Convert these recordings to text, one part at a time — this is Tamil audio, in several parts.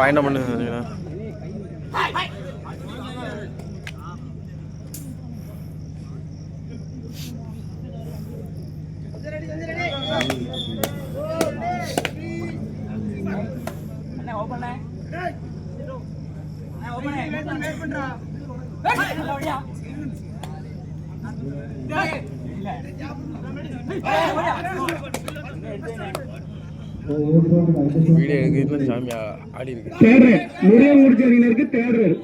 பயணம் பண்ணு வீடியோ எடுக்குது சாமி ஆடி இருக்கு. முருகன் முடிச்ச அணியினருக்கு தேடுறாரு.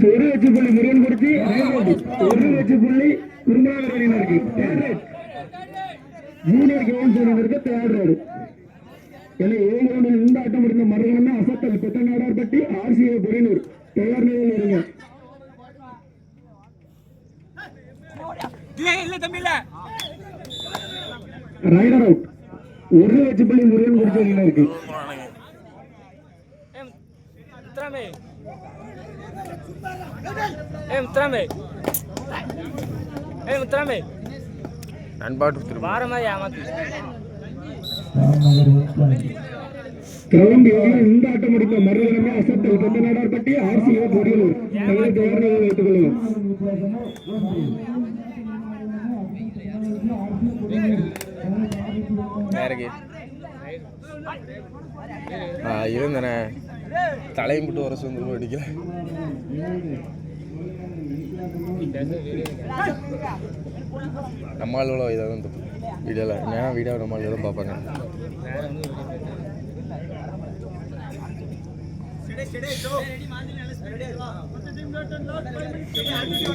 ஒரு வச்சு புள்ளி முருகன் குறிச்சி, ஒரு வச்சு புள்ளி குருமாவூர் அணியினருக்கு ஜூனியர் கேம்ஸ் அணியினருக்கு தேடுறாரு. இந்த ஆட்டம் முடிந்த மறுகணமே அசத்தல் பெத்தநாடார்பட்டி ஆர்சிஏ புரியனூர் தயார் நிலையில் இருங்க. Rider out. ஒரு வச்சு புள்ளி முருகன் குறிச்ச அணியினருக்கு. இந்த ஆட்டம் முடிந்த மறுகணமே அசத்தல் பெத்தநாடார்பட்டி ஆர்சிஏ புரியனூர் தயார் நிலையில் வைத்துக் கொள்ளுங்கள். இருந்தன தலையும் விட்டு வர சுந்தரம் அடிக்கல. நம்மளோட இதான் வீடியோவில் ஏன்னா வீடியோ நம்மள தான் பார்ப்பாங்க.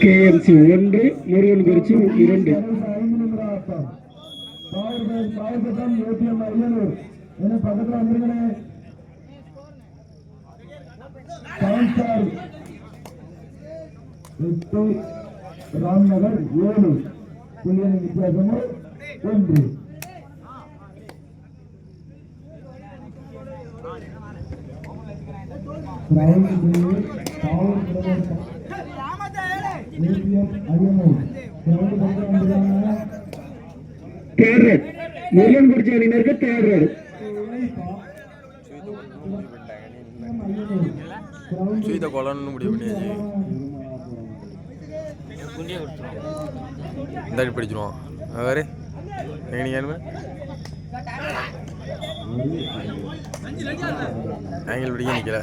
கேஎம்சி 1 முருகன் குறிச்சி 2. பக்கத்தில் வந்துருக்கே ராம்நகர் 7 புள்ளியின் வித்தியாசமும் 1. முருகன் குறிச்சி அணியினருக்கு தேடுறாரு. சுயத கொலன்னு முடிவு பண்ணியாச்சு. இந்த படிச்சிருவோம் வேறு எங்கேயானுமே ஆங்கிள் பிடிக்க நிற்கல.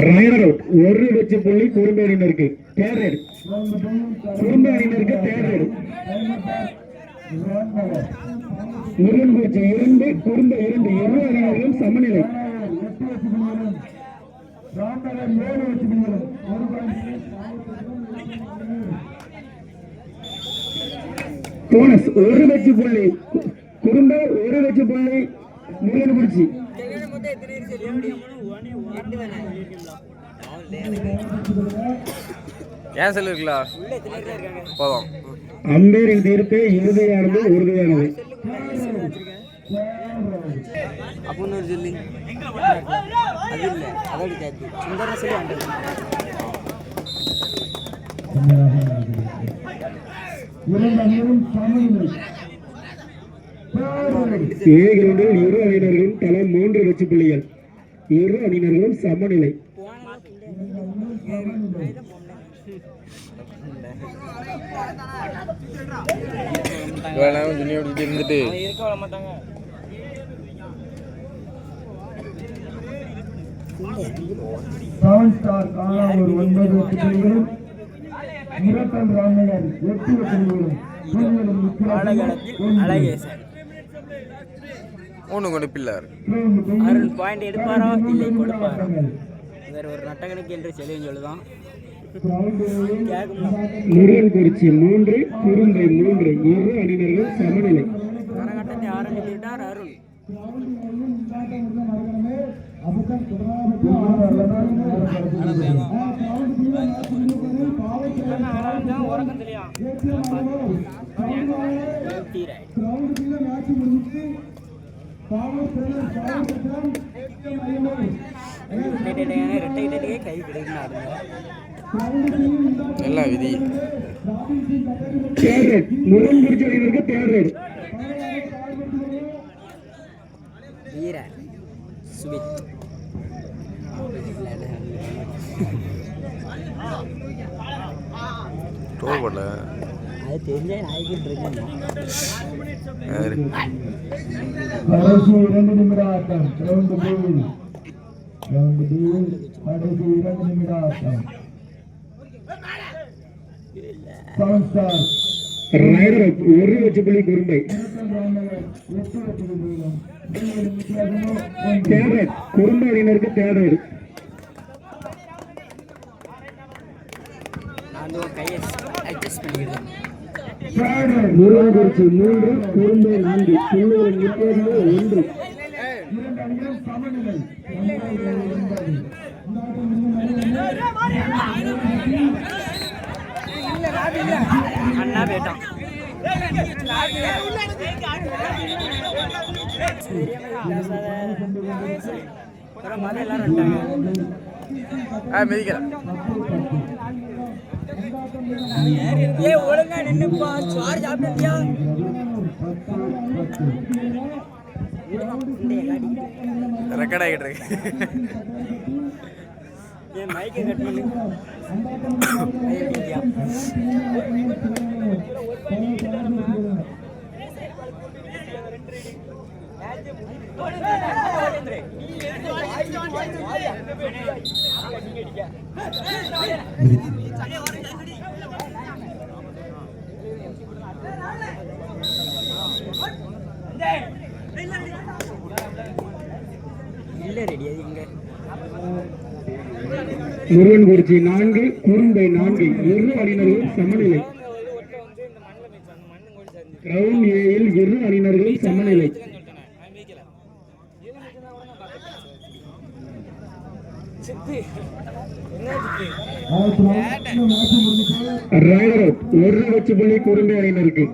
Raider out. ஒரு வச்சு புள்ளி குறும்பு அணியினருக்கு தேடுறாரு. குறும்பு அணியினருக்கு தேடுறாரு. முருகன் குறிச்சி 2 குறும்பு 2 இரு அணியினர்களும் சமநிலை. போனஸ் ஒரு வச்சு புள்ளி குறும்ப, ஒரு வச்சு புள்ளி முருகன் குறிச்சி. கேன்சல் இருக்குல்ல போதும். அம்பேரின் தீர்ப்பு இறுதியானது உறுதியானது. ஏகிரண்டில் இரு அணியினர்களும் தலா 3 வெற்றி புள்ளிகள். இரு அணியினர்களும் சமநிலை. இருந்துட்டு ஒன்று கொடுப்பில்லார் அருண் பாயிண்ட் எடுப்பாரோ இல்லை கொடுப்பாரோ வேறு ஒரு நட்டகனுக்கு என்று செல்லும் சொல்லுதான். முருகன் குறிச்சி 3 குறும்பை 3 இரு அணியினர்கள் சமநிலை. கரகட்டத்தை ஆரம்பித்துவிட்டார் அருண். ಎಲ್ಲ ವಿಧಿ முருகன் குறிச்சி தேர்ட் வீர சுமித் டோல் போடல அது தெரிஞ்ச நாய்க்கிட்டு இருக்கேன். கடைசி 2 நிமிட ஆட்டம் ரவுண்ட் கடைசி 2 நிமிட ஆட்டம் ஒரு வச்சு புள்ளி குறும்பை குறும்பை அணியினருக்கு தேர்ட் முருகன் குறிச்சி 3 குறும்பை 4 புள்ளிகளின் வித்தியாசம் 1 அண்ணா பேட்டான் மிதிக்கல ஒழுங்கா நின்னுப்பா சார்ஜ் சாப்பிட்டியா ரெக்கார்ட் ஆகிட்டு இருக்கு என் மைக்கை கட் பண்ணி இல்ல ரெடி அது எங்க முருகன் குறிச்சி 4 குறும்பை 4 இரு அணியினர்கள் சமநிலை கிரவுண்ட் ஏயில் இரு அணியினர்கள் சமநிலை ஒரு வச்சு புள்ளி குறும்பை அணியினருக்கு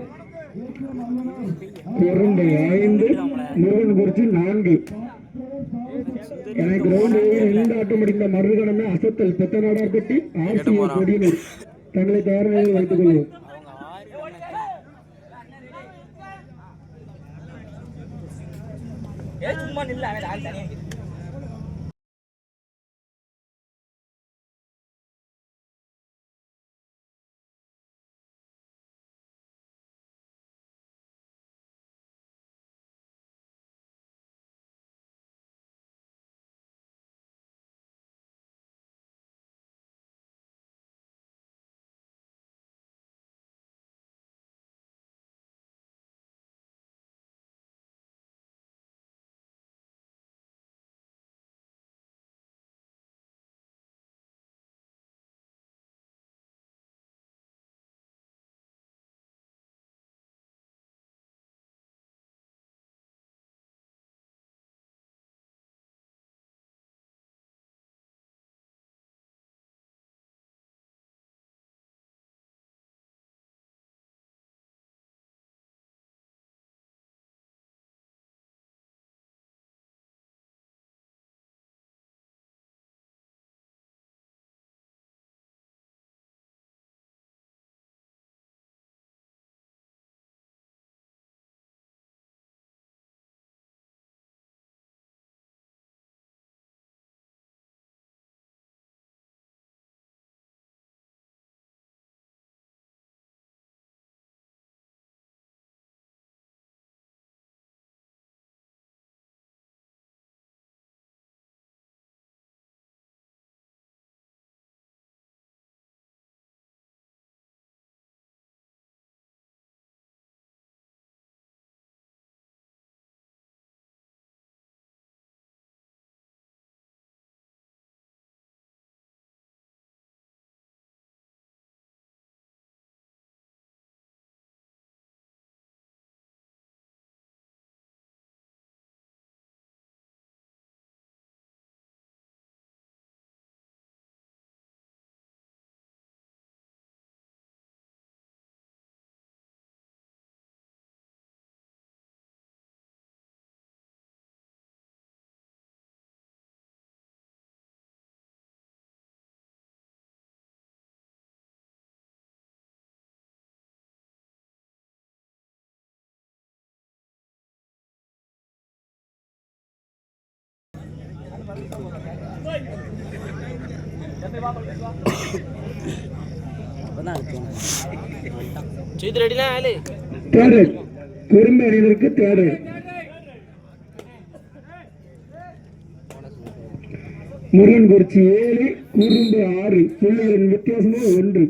குறும்பை 5 முருகன் குறிச்சி 4 எனக்கு கிரவுண்ட் இந்த ஆட்டம் முடிந்த மறுகணமே அசத்தல் பெத்தநாடார்பட்டி ஆர்சிஏ கொடியினர் தங்களை தயார் நிலையில் வைத்துக் கொள்வோம். சும்மா நில்ல தேர்ட் குறும்பு அணியினருக்கு தேர்ட். முருகன்குறிச்சி 7 குறும்பு 6 புள்ளிகளின் வித்தியாசமும் 1.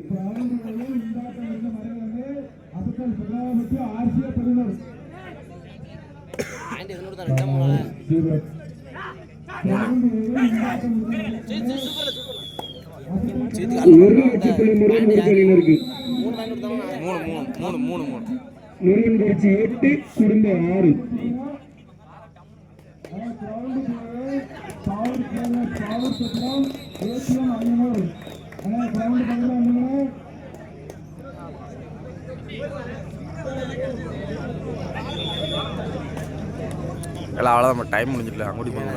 ஒரு லட்சப்புள்ளி முருகன்குறிச்சி அணியினருக்கு. முருகன்குறிச்சி 8 குறும்பு 6. எல்லாம் அவ்வளோதான் டைம் முடிஞ்சிடல அங்கூடி போங்க.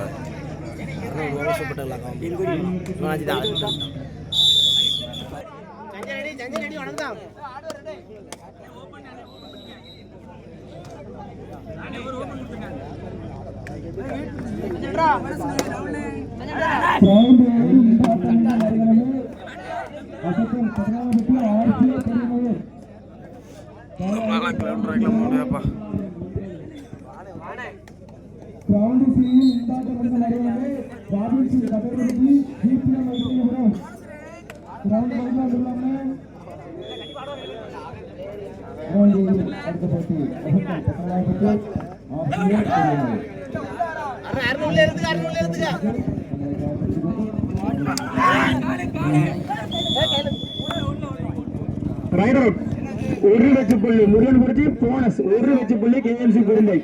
கிலோமீட்டர் முடியாப்பா. Raider out. 1 லட்சப்புள்ளி முருகன்குறிச்சி போனஸ். 1 லட்சப்புள்ளி KMC குறும்பை.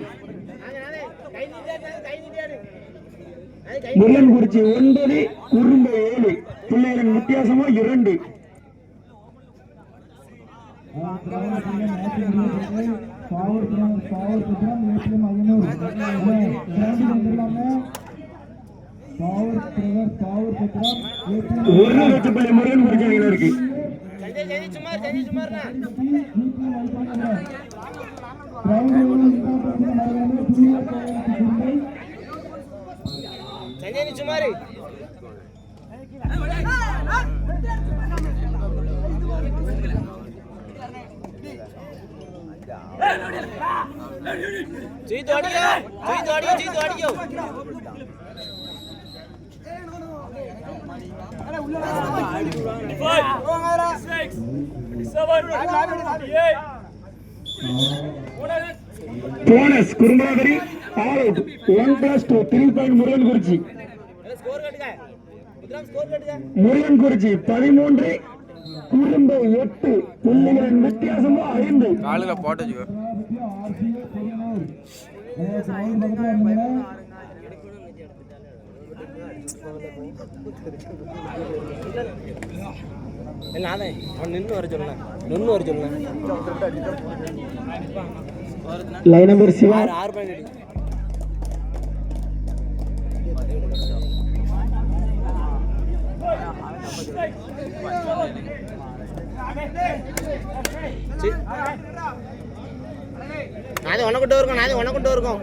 முருகன்குறிச்சி 9 குறும்பை 7 பிள்ளைகளின் வித்தியாசமா 2. ஒரு லட்சப்புள்ளி முருகன்குறிச்சி அணியினருக்கு. போனஸ் குறும்பாதிரி all out. 1+2 3 point Murugankurichi. Murugankurichi 13 Kurumbai 8 புள்ளிகளின் வித்தியாசமும் 5. காலுல போட்டு லைன் நம்பர் சிவா. நானே உனக்கிட்ட இருக்கோம்.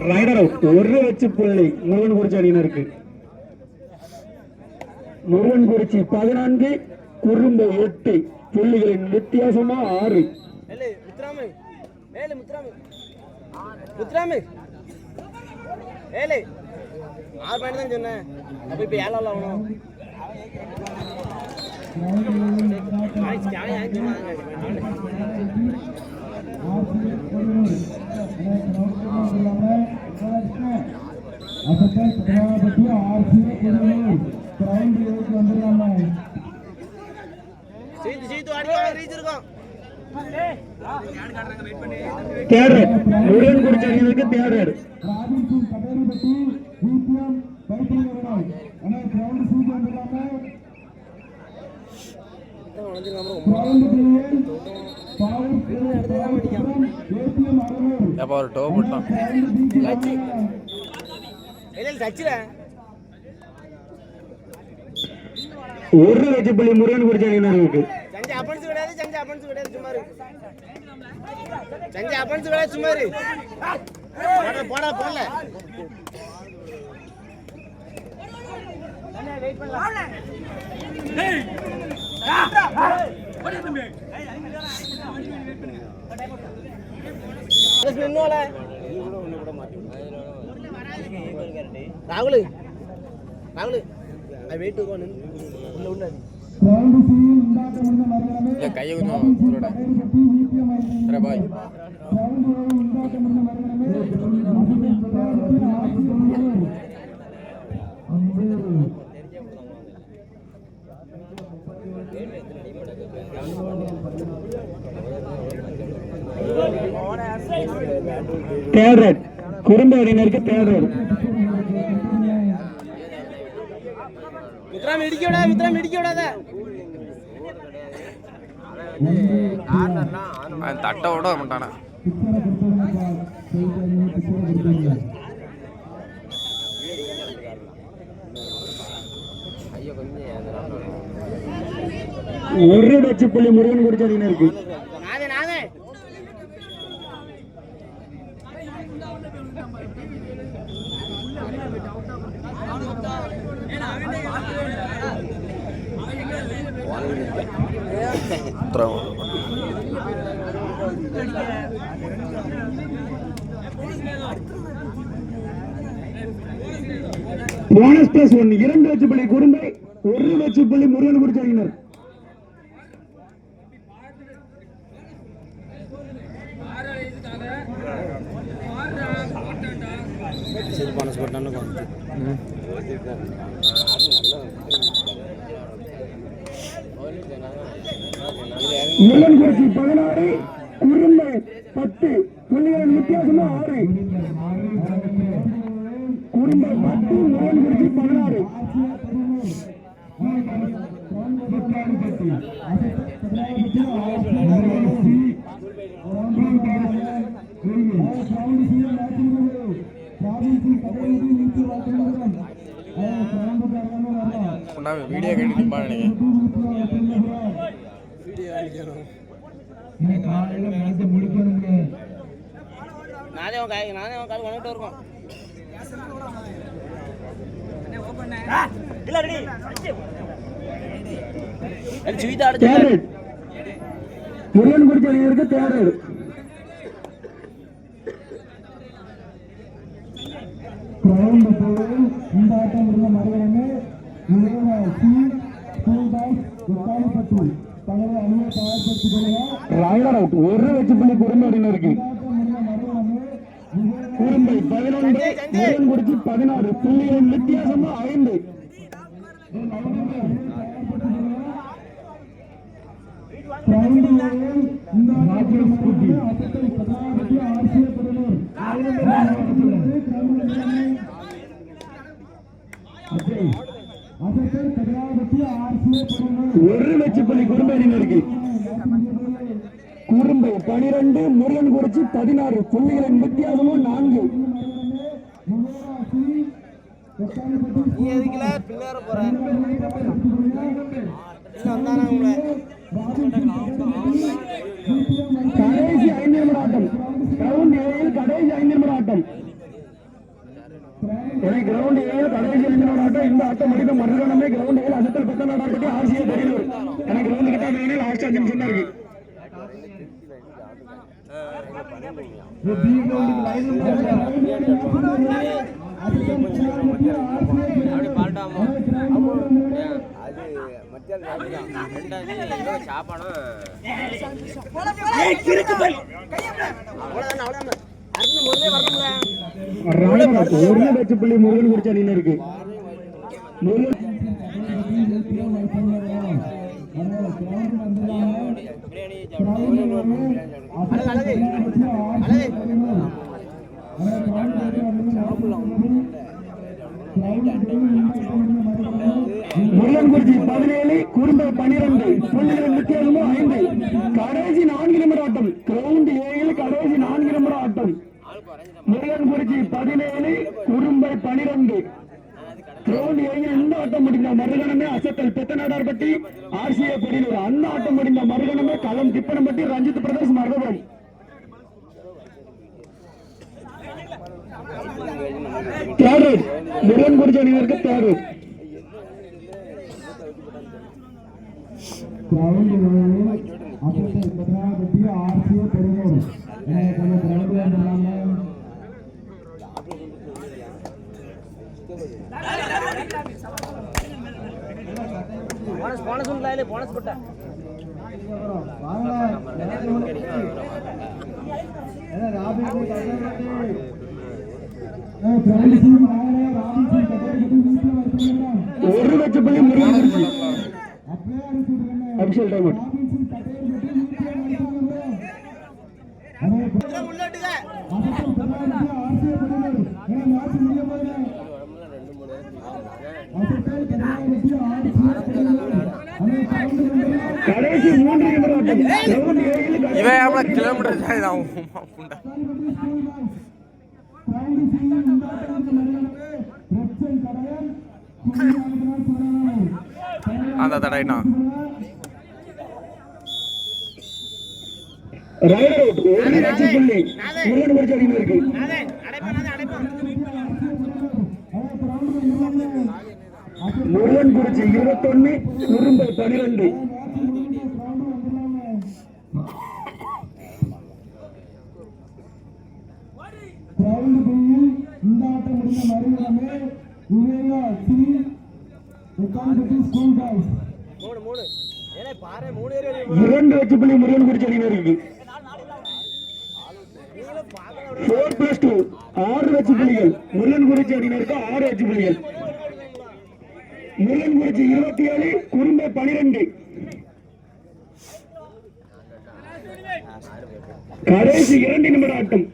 Rider out. 1 லட்சப்புள்ளி முருகன்குறிச்சி அணியினருக்கு. முருகன்குறிச்சி 14 குறும்பை 8 புள்ளிகளின் வித்தியாசமா 6. முருகன்குறிச்சி அணியினருக்கு தேர்ட். ஒரு டோ போட்டான். ஒரு லட்சப்புள்ளி முருகன்குறிச்சி அணியினருக்கு. அப்பன்ஸ் கிடையாது சும்மா இரு சஞ்சய் அப்பன்ஸ் கிடையாது சும்மா இரு போடா போடல வெயிட் பண்ணலாம் டேய் ஓடி தம்பி இன்னோல ராகுல் வெயிட் உள்ள கையை கொஞ்சம் பாய் தேர்ட் குறும்பு அணியினருக்கு தேர்ட் விக்ரம் இடிக்க விடாத தட்டை விட மாட்டானா ஒரு லட்ச புள்ளி முருகன் குறிச்ச அணியினருக்கு போனஸ் பிளஸ் 1 2 லட்ச புள்ளி குறும்பை 1 லட்ச புள்ளி முருகன் குறிச்ச அணியினர் முள்ளன்குறிச்சி 16 குறும்பை 10 புள்ளிகளின் வித்தியாசமா 6 குறும்பை 10 முள்ளன்குறிச்சி 16 வீடியோ கேட்டு நானே உன் கால் வந்துட்டு இருக்கோம் முருகன் குறிச்ச அணியினருக்கு தேர்ட் இந்த ஆட்டம் இருந்த மறுவரமே ராயர் அவுட் 1 லட்ச புள்ளி குறும்பு அணியினருக்கு குறும்பை 11 முருகன்குறிச்சி 16 புள்ளிகளின் வித்தியாசமா 5 1 லட்ச புள்ளி குறும்பு அணியினருக்கு குறும்பை 12 முருகன்குறிச்சி 16 புள்ளிகளின் வித்தியாசமும் 4 நீ எதுக்குல பின்னேற போற கடைசி 5 நிமிட ஆட்டம் கிரவுண்ட் ஏயில் கடைசி 5 நிமிட ஆட்டம் கிரவுண்ட் ஏயில் கடைசி 5 நிமிட ஆட்டம் இந்த ஆட்டம் முடிந்த மறுகணமே கிரவுண்ட் ஏயில் அசத்தல் பத்த நாடாட்டி ஆர்சிஏ பெரியலூர் ஏன்னா கிரவுண்ட் கிட்ட லாஸ்ட் 5 நிமிஷம் தான் இருக்கு ஒரு லட்ச புள்ளி முருகன் குறிச்ச அணியினருக்கு முருகன்குறிச்சி 17 குறும்பை 12 புள்ளிகளின் வித்தியாசமும் 5 கடைசி 4 நிமிட ஆட்டம் கிரவுண்ட் ஏயில் கடைசி 4 நிமிட ஆட்டம் முருகன்குறிச்சி 17 குறும்பை 12 கிரவுண்ட் ஏயில் இந்த ஆட்டம் முடிந்த மறுகணமே அசத்தல் பெத்தநாடு பெத்தநாடார்பட்டி ஆர்சிஏ பெரியலூர். அந்த ஆட்டம் முடிந்த மறுகணமே களம் திப்பனம்பட்டி ரஞ்சித் பிரதர்ஸ் மரகபுரம். தேர்ட் முருகன்குறிச்சி அணியினருக்கு தேர்ட். போனஸ் உண்டாயிலே போனஸ் போட்ட ஒரு லட்சப்பள்ளி முருகன்குறிச்சி அபிஷேக் டைம் அவுட். கடைசி 3 நிமிடம் ஆட்டம். இவன் எவ்வளோ கிலோமீட்டர் தான் ஆகும் புண்டா. அந்த தடைனா ரைடர் அவுட். ஒரு லட்சப்பள்ளி முருகன்குறிச்சி அணியினருக்கு. முருகன்குறிச்சி 21 குறும்பை 12. இரண்டு லட்சப்பள்ளி முருகன்குறிச்சி அணியினருக்கு. 4+2 6 லட்சப்பள்ளிகள் முருகன்குறிச்சி அணியினருக்கு 6 லட்சப்பள்ளிகள். முருகன்குறிச்சி 27 குறும்பை 12. கடைசி 2 நிமிட ஆட்டம்.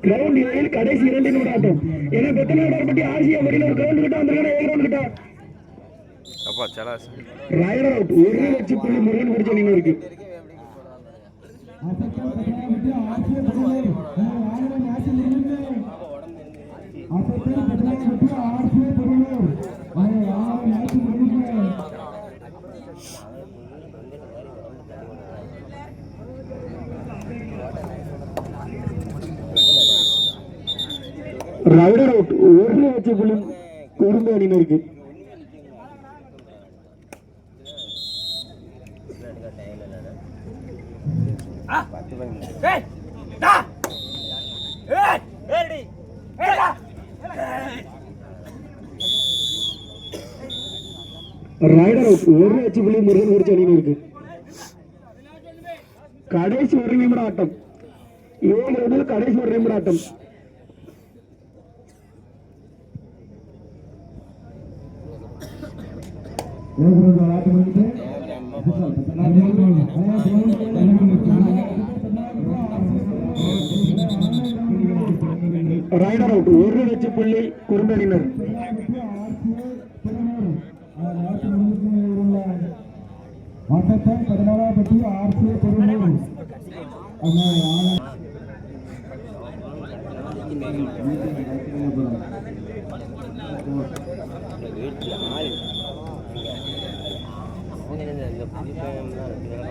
கிரவுண்ட் ஏழு கடைசி 2 நிமிட ஆட்டம். ஏன்னா பெத்தநாடார்பட்டி ஆர்சிஏ வரையில் ஒரு கிரவுண்ட் கிட்ட வந்திருக்காங்க. ஏ கிரவுண்ட் கிட்ட அப்பா சலாஸ் ரைடர் அவுட். 1 லட்சப்பள்ளி முருகன்குறிச்சி அணியினருக்கு. Raider out. 1 லட்சப்பள்ளி குறும்பை அணியினருக்கு. Raider out. 1 லட்சப்பள்ளி முருகன்குறிச்சி அணியினருக்கு. கடைசி 1 நிமிட ஆட்டம். 7 கடைசி 1 நிமிட ஆட்டம். Rider out. 1 லட்சப்பள்ளி குறும்பை அணியினர்.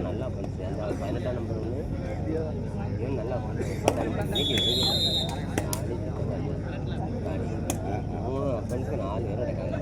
நல்லா பண்ணுச்சு. 18ஆம் நம்பர் ஒன்று நல்லா பண்ணுச்சு. அவங்களும் ஃப்ரெண்ட்ஸுக்கு 4 பேரும் இருக்காங்க.